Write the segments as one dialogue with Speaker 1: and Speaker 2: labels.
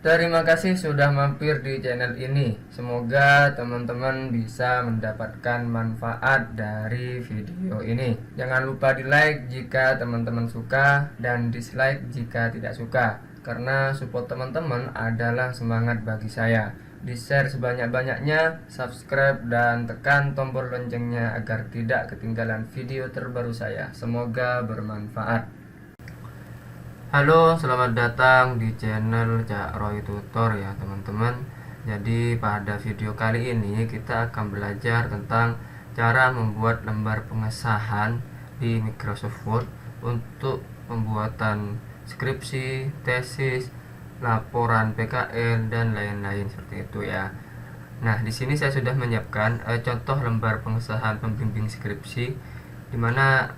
Speaker 1: Terima kasih sudah mampir di channel ini. Semoga teman-teman bisa mendapatkan manfaat dari video ini. Jangan lupa di like jika teman-teman suka dan dislike jika tidak suka, karena support teman-teman adalah semangat bagi saya. Di share sebanyak-banyaknya, subscribe dan tekan tombol loncengnya agar tidak ketinggalan video terbaru saya. Semoga bermanfaat. Halo, selamat datang di channel Cak Roy Tutor ya teman-teman. Jadi pada video kali ini kita akan belajar tentang cara membuat lembar pengesahan di Microsoft Word untuk pembuatan skripsi, tesis, laporan PKL dan lain-lain seperti itu ya. Nah, di sini saya sudah menyiapkan contoh lembar pengesahan pembimbing skripsi, dimana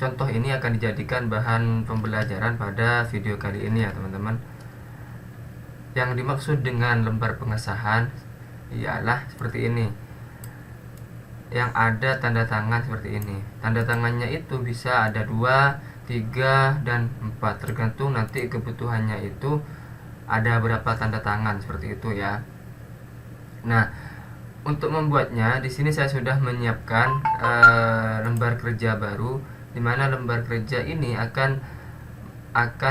Speaker 1: contoh ini akan dijadikan bahan pembelajaran pada video kali ini ya teman-teman. Yang dimaksud dengan lembar pengesahan ialah seperti ini, yang ada tanda tangan seperti ini. Tanda tangannya itu bisa ada 2, 3, dan 4, tergantung nanti kebutuhannya itu ada berapa tanda tangan seperti itu ya. Nah, untuk membuatnya di sini saya sudah menyiapkan lembar kerja baru, di mana lembar kerja ini akan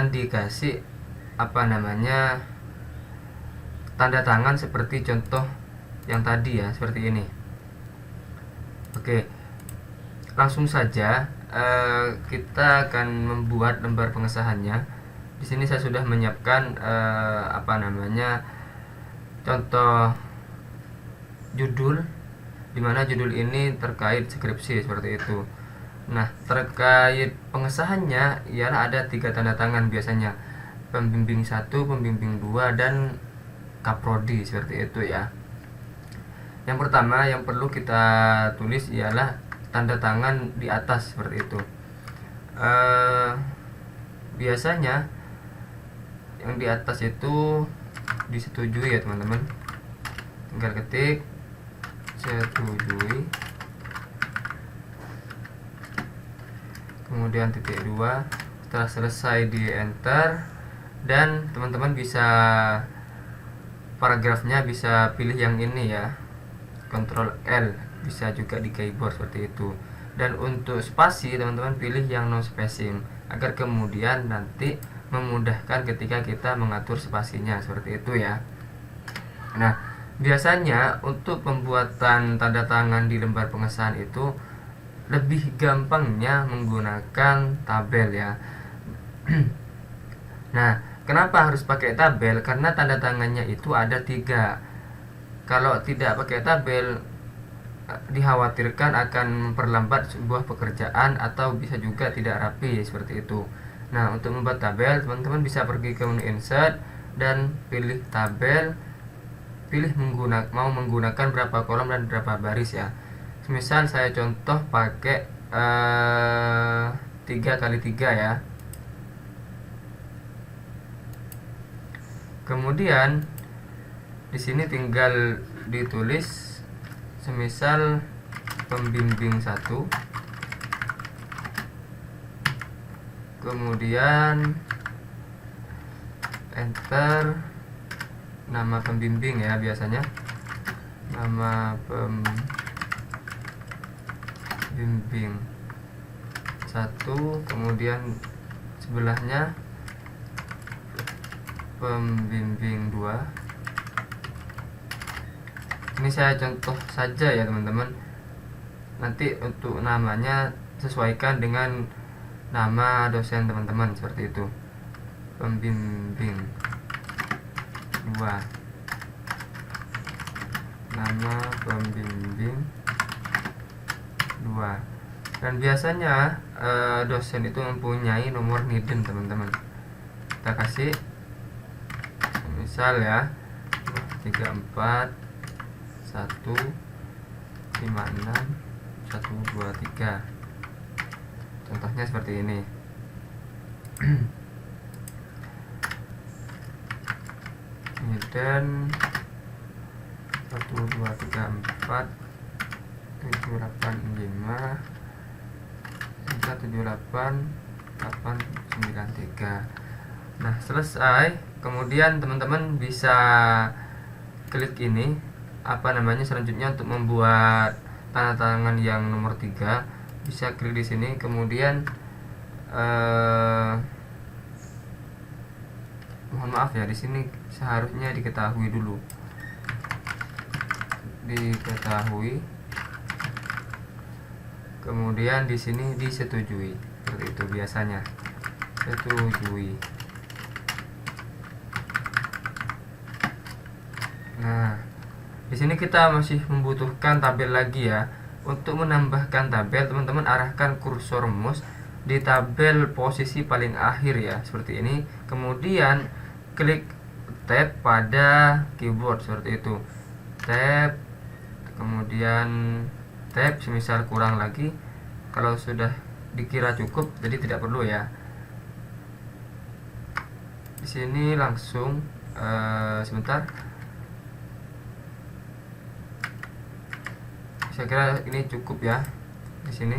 Speaker 1: dikasih tanda tangan seperti contoh yang tadi ya, seperti ini. Oke, langsung saja kita akan membuat lembar pengesahannya. Di sini saya sudah menyiapkan contoh judul, dimana judul ini terkait skripsi seperti itu. Nah, terkait pengesahannya ialah ada 3 tanda tangan biasanya, pembimbing 1, pembimbing 2, dan kaprodi seperti itu ya. Yang pertama yang perlu kita tulis ialah tanda tangan di atas seperti itu. Biasanya yang di atas itu disetujui ya teman-teman, tinggal ketik setujui, kemudian titik 2. Setelah selesai di enter, dan teman-teman bisa paragrafnya bisa pilih yang ini ya, Ctrl L, bisa juga di keyboard seperti itu. Dan untuk spasi teman-teman pilih yang no spacing, agar kemudian nanti memudahkan ketika kita mengatur spasinya seperti itu ya. Nah, biasanya untuk pembuatan tanda tangan di lembar pengesahan itu lebih gampangnya menggunakan tabel ya. Nah, kenapa harus pakai tabel? Karena tanda tangannya itu ada 3. Kalau tidak pakai tabel, dikhawatirkan akan memperlambat sebuah pekerjaan atau bisa juga tidak rapi seperti itu. Nah, untuk membuat tabel, teman-teman bisa pergi ke menu insert dan pilih tabel, pilih mau menggunakan berapa kolom dan berapa baris ya. Misal saya contoh pakai 3x3 ya. Kemudian di sini tinggal ditulis semisal pembimbing 1, kemudian enter nama pembimbing ya, biasanya nama pembimbing 1, kemudian sebelahnya pembimbing 2. Ini saya contoh saja ya teman-teman, nanti untuk namanya sesuaikan dengan nama dosen teman-teman seperti itu. Pembimbing 2, nama pembimbing 2. Dan biasanya dosen itu mempunyai nomor NIDN teman-teman. Kita kasih misal ya 34 1 5 6 1 2 3. Contohnya seperti ini. NIDN 1 2 3 4 7 8 5 8 9 3. Nah, selesai. Kemudian teman-teman bisa klik ini selanjutnya untuk membuat tanda tangan yang nomor 3. Bisa klik di sini, kemudian mohon maaf ya, di sini seharusnya diketahui dulu. Diketahui. Kemudian di sini disetujui. Seperti itu biasanya. Setujui. Nah, di sini kita masih membutuhkan tabel lagi ya. Untuk menambahkan tabel, teman-teman arahkan kursor mouse di tabel posisi paling akhir ya, seperti ini. Kemudian klik tab pada keyboard seperti itu. Tab, kemudian tab, semisal kurang lagi. Kalau sudah dikira cukup, jadi tidak perlu ya. Di sini langsung sebentar. Saya kira ini cukup ya di sini.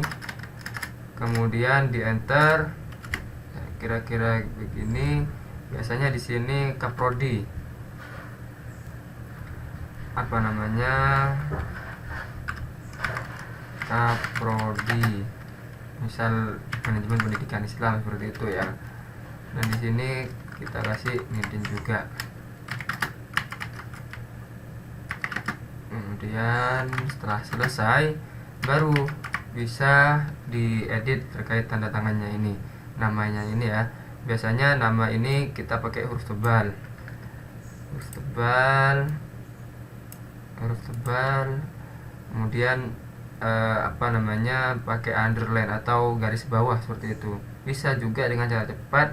Speaker 1: Kemudian di enter. Kira-kira begini. Biasanya di sini kaprodi. Kaprodi. Misal manajemen pendidikan Islam seperti itu ya. Dan di sini kita kasih Nidin juga. Kemudian setelah selesai baru bisa diedit terkait tanda tangannya ini, namanya ini ya. Biasanya nama ini kita pakai huruf tebal, kemudian pakai underline atau garis bawah seperti itu. Bisa juga dengan cara cepat,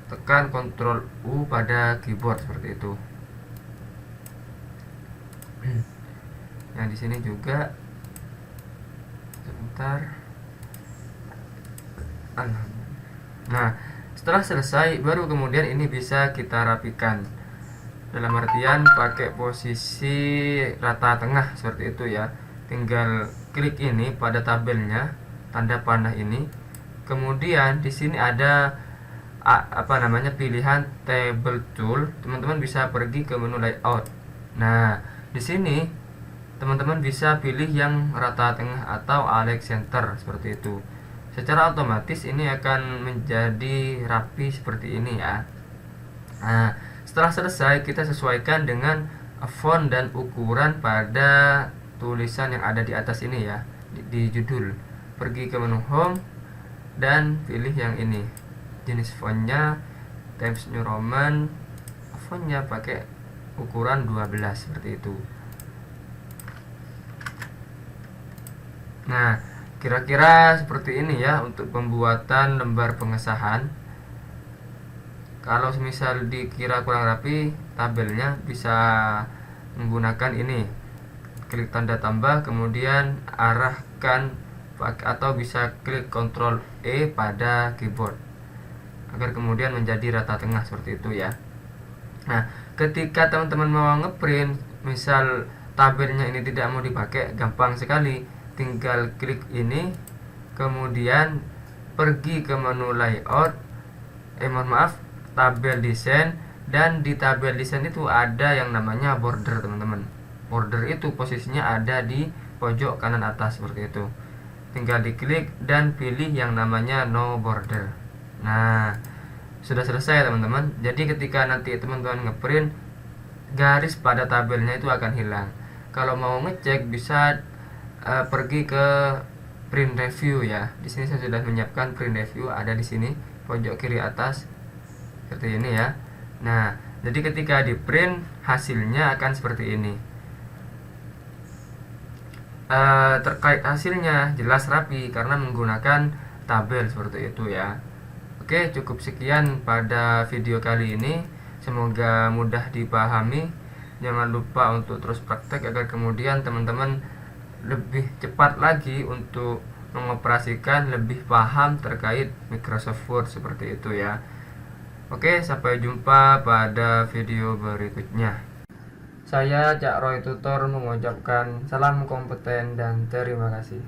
Speaker 1: tekan Ctrl U pada keyboard seperti itu. Nah, di sini juga sebentar. Nah, setelah selesai baru kemudian ini bisa kita rapikan. Dalam artian pakai posisi rata tengah seperti itu ya. Tinggal klik ini pada tabelnya, tanda panah ini. Kemudian di sini ada pilihan table tool. Teman-teman bisa pergi ke menu layout. Nah, di sini teman-teman bisa pilih yang rata tengah atau align center seperti itu. Secara otomatis ini akan menjadi rapi seperti ini ya. Nah, setelah selesai kita sesuaikan dengan font dan ukuran pada tulisan yang ada di atas ini ya, di judul. Pergi ke menu home dan pilih yang ini. Jenis fontnya Times New Roman. Fontnya pakai ukuran 12 seperti itu. Nah, kira-kira seperti ini ya untuk pembuatan lembar pengesahan. Kalau misal dikira kurang rapi tabelnya, bisa menggunakan ini. Klik tanda tambah, kemudian arahkan atau bisa klik Ctrl E pada keyboard agar kemudian menjadi rata tengah seperti itu ya. Nah, ketika teman-teman mau ngeprint, misal tabelnya ini tidak mau dipakai, gampang sekali. Tinggal klik ini, kemudian pergi ke menu layout, tabel desain, dan di tabel desain itu ada yang namanya border teman-teman. Border itu posisinya ada di pojok kanan atas seperti itu. Tinggal diklik dan pilih yang namanya no border. Nah, sudah selesai teman-teman. Jadi ketika nanti teman-teman ngeprint, garis pada tabelnya itu akan hilang. Kalau mau ngecek bisa pergi ke print review ya. Di sini saya sudah menyiapkan print review, ada di sini pojok kiri atas seperti ini ya. Nah, jadi ketika di print hasilnya akan seperti ini. Terkait hasilnya jelas rapi karena menggunakan tabel seperti itu ya. Oke, cukup sekian pada video kali ini. Semoga mudah dipahami. Jangan lupa untuk terus praktek agar kemudian teman-teman lebih cepat lagi untuk mengoperasikan, lebih paham terkait Microsoft Word seperti itu ya. Oke, sampai jumpa pada video berikutnya. Saya Cak Roy Tutor mengucapkan salam kompeten dan terima kasih.